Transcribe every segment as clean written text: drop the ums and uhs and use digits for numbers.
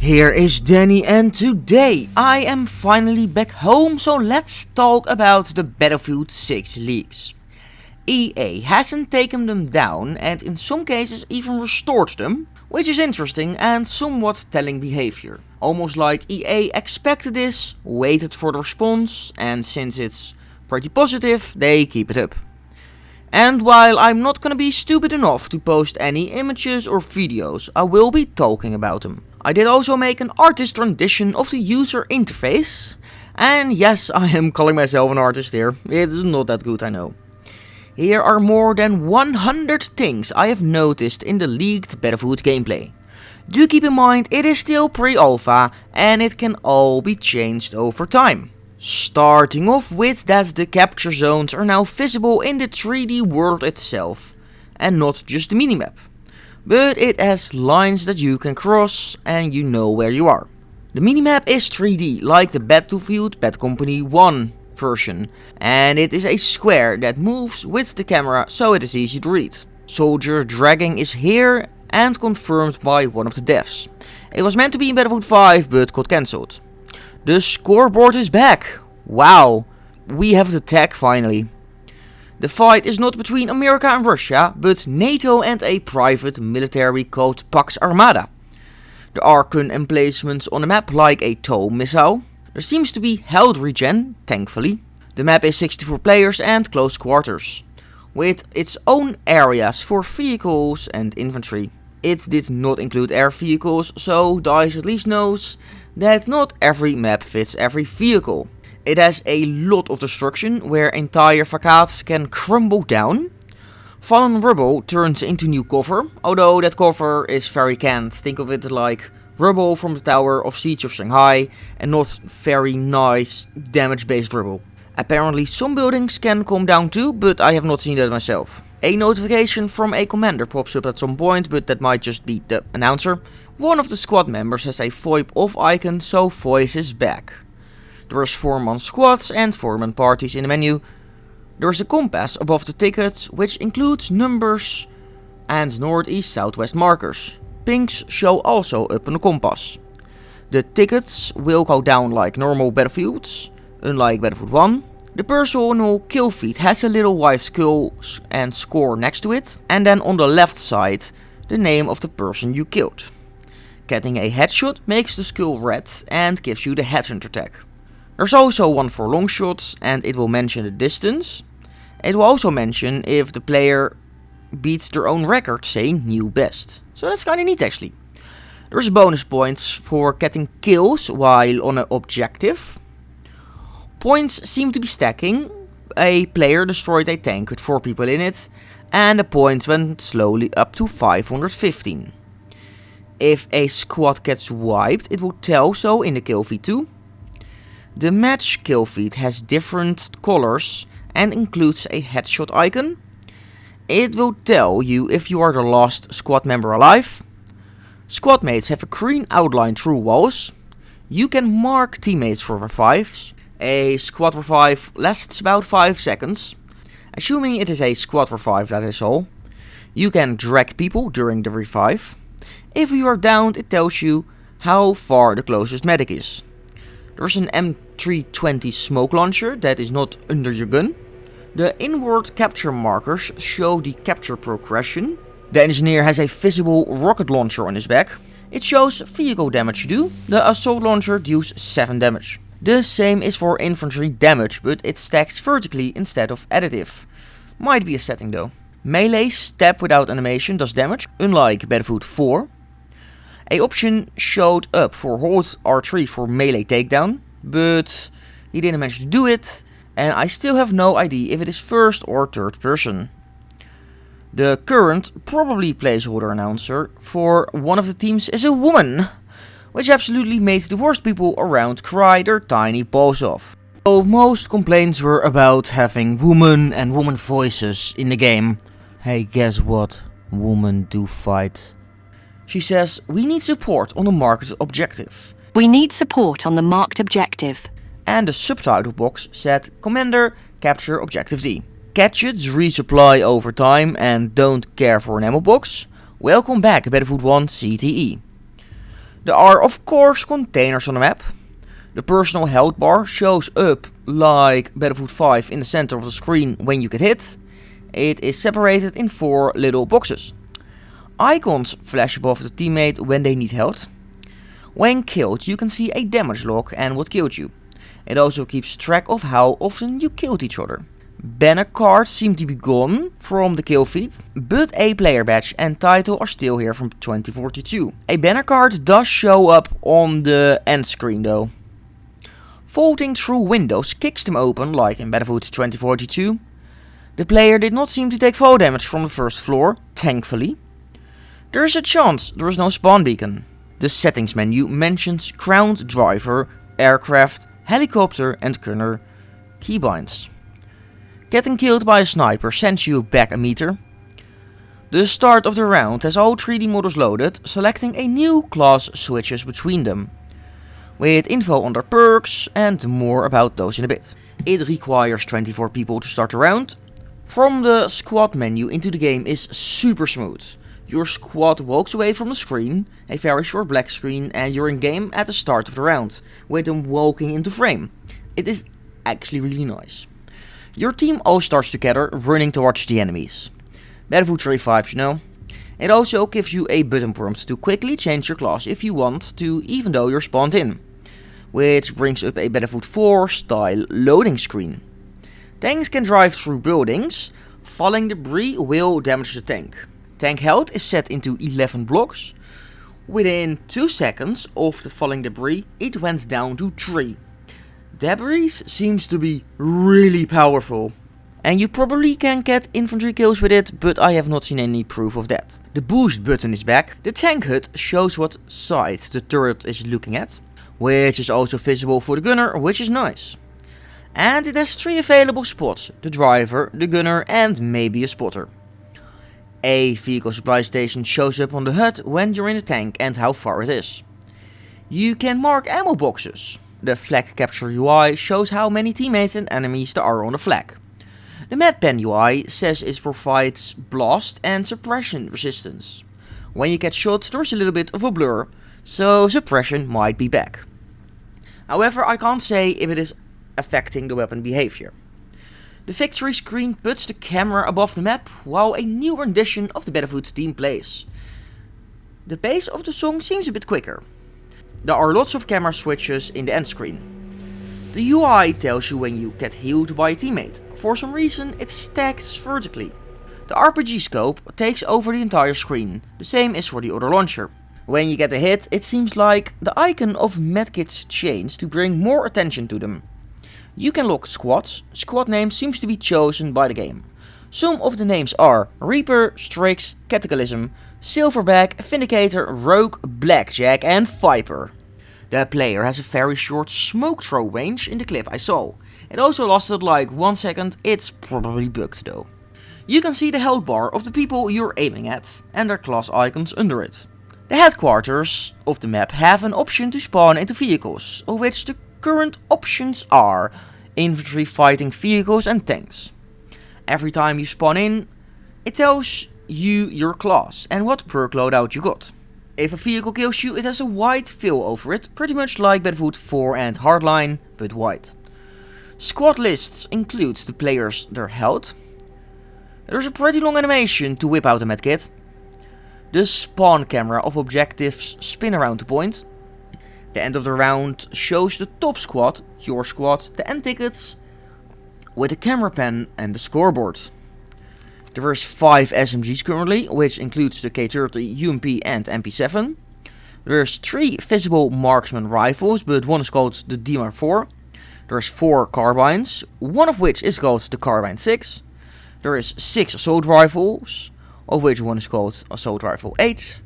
Here is Danny, and today I am finally back home, so let's talk about the Battlefield 6 leaks. EA hasn't taken them down and in some cases even restored them, which is interesting and somewhat telling behavior. Almost like EA expected this, waited for the response, and since it's pretty positive, they keep it up. And while I'm not gonna be stupid enough to post any images or videos, I will be talking about them. I did also make an artist rendition of the user interface, and yes, I am calling myself an artist here. It is not that good, I know. Here are more than 100 things I have noticed in the leaked Battlefield gameplay. Do keep in mind it is still pre-alpha and it can all be changed over time. Starting off with that the capture zones are now visible in the 3D world itself and not just the minimap. But it has lines that you can cross and you know where you are. The minimap is 3D like the Battlefield Bad Company 1 version, and it is a square that moves with the camera so it is easy to read. Soldier dragging is here and confirmed by one of the devs. It was meant to be in Battlefield 5 but got cancelled. The scoreboard is back. Wow, we have the tag finally. The fight is not between America and Russia, but NATO and a private military called Pax Armada. There are gun emplacements on the map like a TOW missile. There seems to be health regen, thankfully. The map is 64 players and close quarters, with its own areas for vehicles and infantry. It did not include air vehicles, so DICE at least knows that not every map fits every vehicle. It has a lot of destruction where entire facades can crumble down. Fallen rubble turns into new cover, although that cover is very canned. Think of it like rubble from the Tower of Siege of Shanghai and not very nice damage based rubble. Apparently some buildings can come down too, but I have not seen that myself. A notification from a commander pops up at some point, but that might just be the announcer. One of the squad members has a VoIP off icon, so voice is back. There is 4-man squads and 4-man parties in the menu. There is a compass above the tickets, which includes numbers and northeast-southwest markers. Pinks show also up on the compass. The tickets will go down like normal Battlefields, unlike Battlefield 1. The personal kill feed has a little white skull and score next to it, and then on the left side the name of the person you killed. Getting a headshot makes the skull red and gives you the headhunter tag. There's also one for long shots and it will mention the distance. It will also mention if the player beats their own record, saying new best. So that's kinda neat actually. There's bonus points for getting kills while on an objective. Points seem to be stacking. A player destroyed a tank with 4 people in it, and the points went slowly up to 515. If a squad gets wiped, it will tell so in the kill feed too. The match kill feed has different colors and includes a headshot icon. It will tell you if you are the last squad member alive. Squad mates have a green outline through walls. You can mark teammates for revives. A squad revive lasts about 5 seconds. Assuming it is a squad revive, that is all. You can drag people during the revive. If you are downed, it tells you how far the closest medic is. There's an M320 smoke launcher that is not under your gun. The inward capture markers show the capture progression. The engineer has a visible rocket launcher on his back. It shows vehicle damage due. The assault launcher deals 7 damage. The same is for infantry damage, but it stacks vertically instead of additive. Might be a setting though. Melee stab without animation does damage, unlike Battlefield 4. A option showed up for hold R3 for melee takedown, but he didn't manage to do it, and I still have no idea if it is first or third person. The current, probably placeholder announcer for one of the teams is a woman, which absolutely made the worst people around cry their tiny balls off. So most complaints were about having women and woman voices in the game. Hey, guess what? Women do fight. She says, we need support on the marked objective. We need support on the marked objective. And the subtitle box said, Commander, capture objective D. Gadgets resupply over time and don't care for an ammo box. Welcome back, Battlefield 1 CTE. There are of course containers on the map. The personal health bar shows up like Battlefield 5 in the center of the screen when you get hit. It is separated in 4 little boxes. Icons flash above the teammate when they need help. When killed you can see a damage log and what killed you. It also keeps track of how often you killed each other. Banner cards seem to be gone from the kill feed, but a player badge and title are still here from 2042. A banner card does show up on the end screen though. Vaulting through windows kicks them open like in Battlefield 2042. The player did not seem to take fall damage from the first floor, thankfully. There is a chance there is no spawn beacon. The settings menu mentions ground driver, aircraft, helicopter and gunner keybinds. Getting killed by a sniper sends you back a meter. The start of the round has all 3D models loaded, selecting a new class switches between them. With info on their perks and more about those in a bit. It requires 24 people to start the round. From the squad menu into the game is super smooth. Your squad walks away from the screen, a very short black screen, and you're in game at the start of the round, with them walking into frame. It is actually really nice. Your team all starts together, running towards the enemies. Battlefield 3 vibes, you know. It also gives you a button prompt to quickly change your class if you want to, even though you're spawned in. Which brings up a Battlefield 4 style loading screen. Tanks can drive through buildings. Falling debris will damage the tank. Tank health is set into 11 blocks. Within 2 seconds of the falling debris, it went down to 3. Debris seems to be really powerful. And you probably can get infantry kills with it, but I have not seen any proof of that. The boost button is back. The tank HUD shows what side the turret is looking at, which is also visible for the gunner, which is nice. And it has 3 available spots, the driver, the gunner and maybe a spotter. A vehicle supply station shows up on the HUD when you're in the tank and how far it is. You can mark ammo boxes. The flag capture UI shows how many teammates and enemies there are on the flag. The map pen UI says it provides blast and suppression resistance. When you get shot there's a little bit of a blur, so suppression might be back. However, I can't say if it is affecting the weapon behavior. The victory screen puts the camera above the map while a new rendition of the Battlefield theme plays. The pace of the song seems a bit quicker. There are lots of camera switches in the end screen. The UI tells you when you get healed by a teammate. For some reason it stacks vertically. The RPG scope takes over the entire screen, the same is for the other launcher. When you get a hit, it seems like the icon of medkits changed to bring more attention to them. You can lock squads. Squad name seems to be chosen by the game. Some of the names are Reaper, Strix, Cataclysm, Silverback, Vindicator, Rogue, Blackjack and Viper. The player has a very short smoke throw range in the clip I saw. It also lasted like 1 second, it's probably bugged though. You can see the health bar of the people you're aiming at and their class icons under it. The headquarters of the map have an option to spawn into vehicles, of which the current options are infantry fighting vehicles and tanks. Every time you spawn in, it tells you your class and what perk loadout you got. If a vehicle kills you, it has a white fill over it, pretty much like Battlefield 4 and Hardline, but white. Squad lists includes the players, their health. There's a pretty long animation to whip out a medkit. The spawn camera of objectives spin around the point. The end of the round shows the top squad, your squad, the end tickets, with the camera pen and the scoreboard. There is 5 SMGs currently, which includes the K30, UMP and MP7. There's 3 visible marksman rifles, but one is called the DMR4. There's 4 carbines, one of which is called the Carbine 6. There is 6 assault rifles, of which one is called Assault Rifle 8.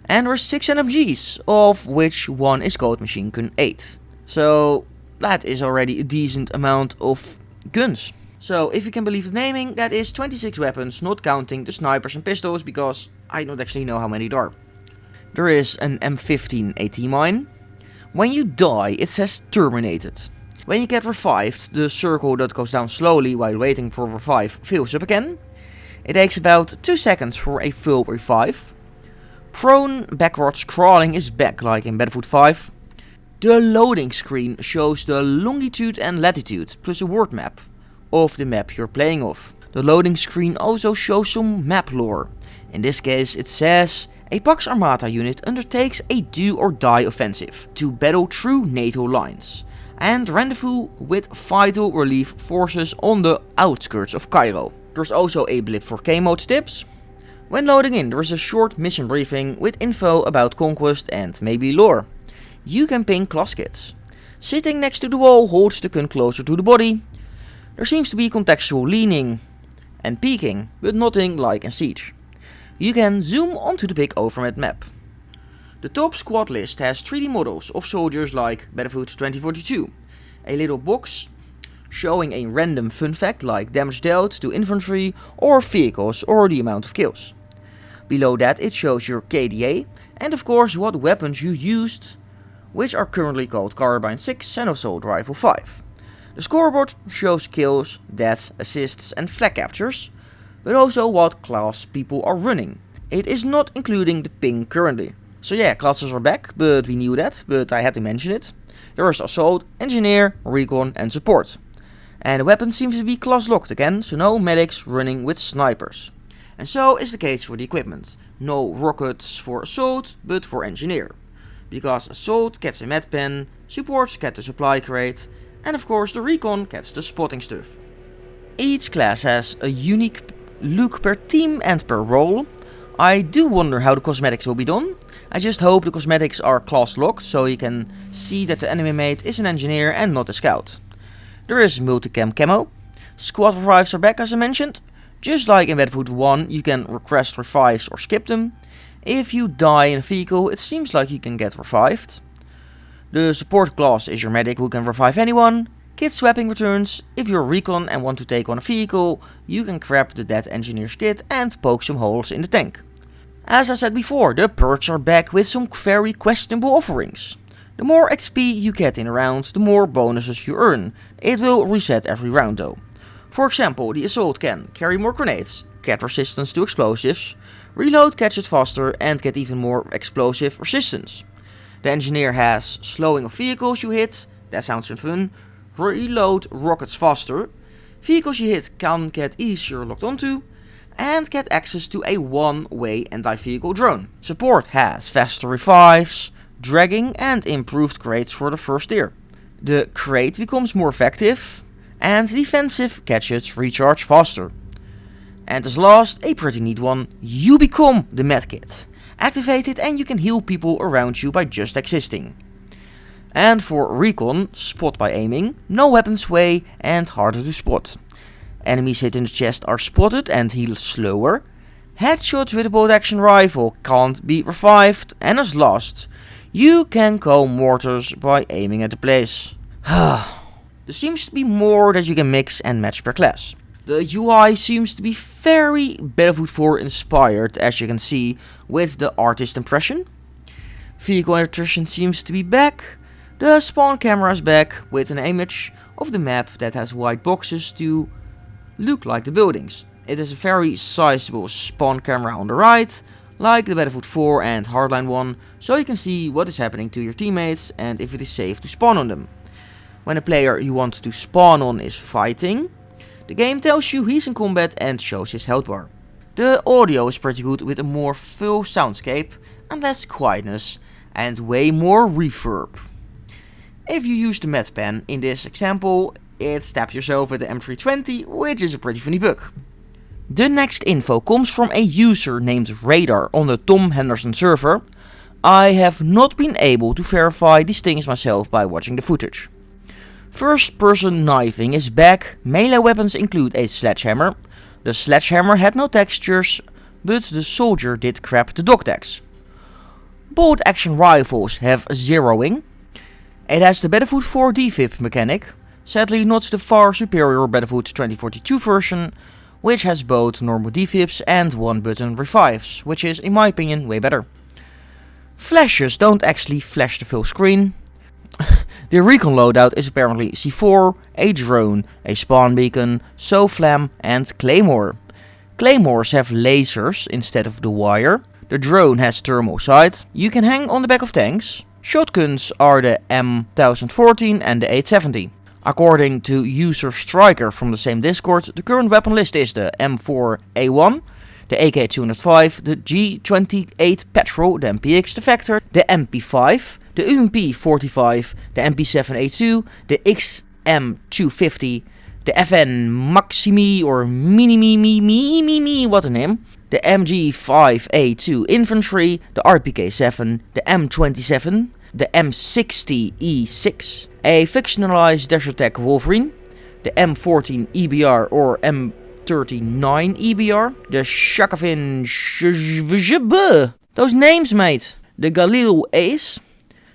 And there are 6 NMGs, of which one is called Machine Gun 8. So that is already a decent amount of guns. So if you can believe the naming, that is 26 weapons, not counting the snipers and pistols, because I don't actually know how many there are. There is an M15 AT mine. When you die, it says terminated. When you get revived, the circle that goes down slowly while waiting for revive fills up again. It takes about 2 seconds for a full revive. Prone backwards crawling is back like in Battlefield 5. The loading screen shows the longitude and latitude plus a world map of the map you're playing of. The loading screen also shows some map lore. In this case it says a Pax Armata unit undertakes a do or die offensive to battle through NATO lines and rendezvous with vital relief forces on the outskirts of Cairo. There's also a blip for K-mode tips. When loading in, there is a short mission briefing with info about conquest and maybe lore. You can ping class kits. Sitting next to the wall holds the gun closer to the body. There seems to be contextual leaning and peeking, but nothing like in Siege. You can zoom onto the big overmap map. The top squad list has 3D models of soldiers like Battlefield 2042. A little box showing a random fun fact like damage dealt to infantry or vehicles or the amount of kills. Below that it shows your KDA and of course what weapons you used, which are currently called Carbine 6 and Assault Rifle 5. The scoreboard shows kills, deaths, assists and flag captures, but also what class people are running. It is not including the ping currently. So yeah, classes are back, but we knew that, but I had to mention it. There is Assault, Engineer, Recon and Support. And the weapon seems to be class locked again, so no medics running with snipers. And so is the case for the equipment. No rockets for Assault, but for Engineer. Because Assault gets a med pen, Support gets the supply crate, and of course the Recon gets the spotting stuff. Each class has a unique look per team and per role. I do wonder how the cosmetics will be done. I just hope the cosmetics are class locked, so you can see that the enemy mate is an Engineer and not a Scout. There is multicam camo. Squad revives are back as I mentioned. Just like in Battlefield 1 you can request revives or skip them. If you die in a vehicle it seems like you can get revived. The support class is your medic who can revive anyone. Kit swapping returns. If you're Recon and want to take on a vehicle, you can grab the dead Engineer's kit and poke some holes in the tank. As I said before, the perks are back with some very questionable offerings. The more XP you get in a round, the more bonuses you earn. It will reset every round though. For example, the Assault can carry more grenades, get resistance to explosives, reload catches faster and get even more explosive resistance. The Engineer has slowing of vehicles you hit, that sounds fun, reload rockets faster, vehicles you hit can get easier locked onto, and get access to a one-way anti-vehicle drone. Support has faster revives, dragging and improved crates for the first tier. The crate becomes more effective, and defensive gadgets recharge faster. And as last, a pretty neat one, you become the medkit. Activate it and you can heal people around you by just existing. And for Recon, spot by aiming, no weapon sway and harder to spot. Enemies hit in the chest are spotted and heal slower. Headshots with a bolt action rifle can't be revived. And as last, you can call mortars by aiming at the place. There seems to be more that you can mix and match per class. The UI seems to be very Battlefield 4 inspired, as you can see with the artist impression. Vehicle attrition seems to be back. The spawn camera is back with an image of the map that has white boxes to look like the buildings. It is a very sizable spawn camera on the right, like the Battlefield 4 and Hardline 1, so you can see what is happening to your teammates and if it is safe to spawn on them. When a player you want to spawn on is fighting, the game tells you he's in combat and shows his health bar. The audio is pretty good with a more full soundscape and less quietness and way more reverb. If you use the med pen in this example, it stabs yourself with the M320, which is a pretty funny bug. The next info comes from a user named Radar on the Tom Henderson server. I have not been able to verify these things myself by watching the footage. First person knifing is back. Melee weapons include a sledgehammer. The sledgehammer had no textures, but the soldier did grab the dog tags. Bolt action rifles have zeroing. It has the Battlefield 4 defib mechanic, sadly not the far superior Battlefield 2042 version, which has both normal defibs and one button revives, which is in my opinion way better. Flashes don't actually flash the full screen. The Recon loadout is apparently C4, a drone, a spawn beacon, SOFLAM and Claymore. Claymores have lasers instead of the wire. The drone has thermal sight. You can hang on the back of tanks. Shotguns are the M1014 and the 870. According to user Striker from the same Discord, the current weapon list is the M4A1, the AK205, the G28 Petrol, the MPX, the Vector, the MP5, the UMP45, the MP7A2, the XM250, the FN Maximi or Mini, what a name, the MG5A2 Infantry, the RPK7, the M27, the M60E6, a fictionalized Desert Tech Wolverine, the M14 EBR or M39 EBR, the Shakavin those names, mate, the Galil Ace,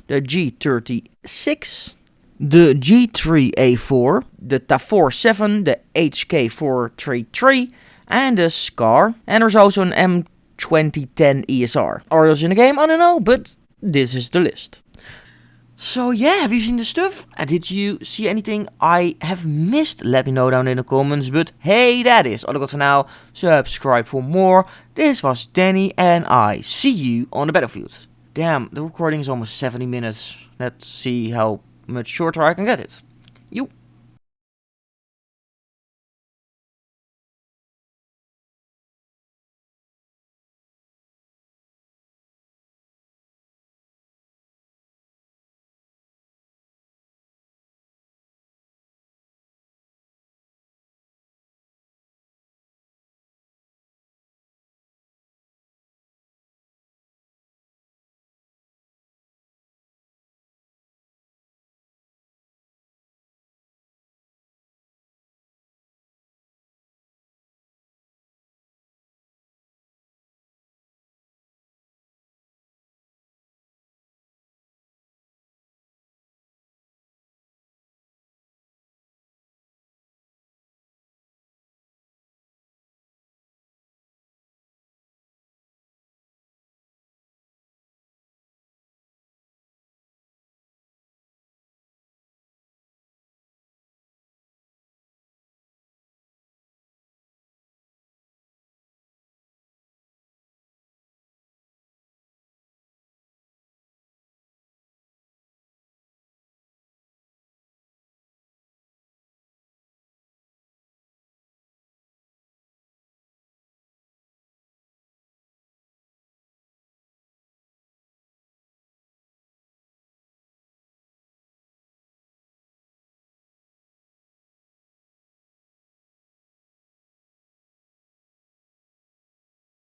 the G36, the G3A4, the Tafor 7, the HK433, and the Scar, and there's also an M2010 ESR. Are those in the game? I don't know, but this is the list. So yeah, have you seen the stuff? Did you see anything I have missed? Let me know down in the comments, but hey, that is all I got for now. Subscribe for more. This was Danny, and I see you on the battlefield. Damn, the recording is almost 70 minutes. Let's see how much shorter I can get it. You.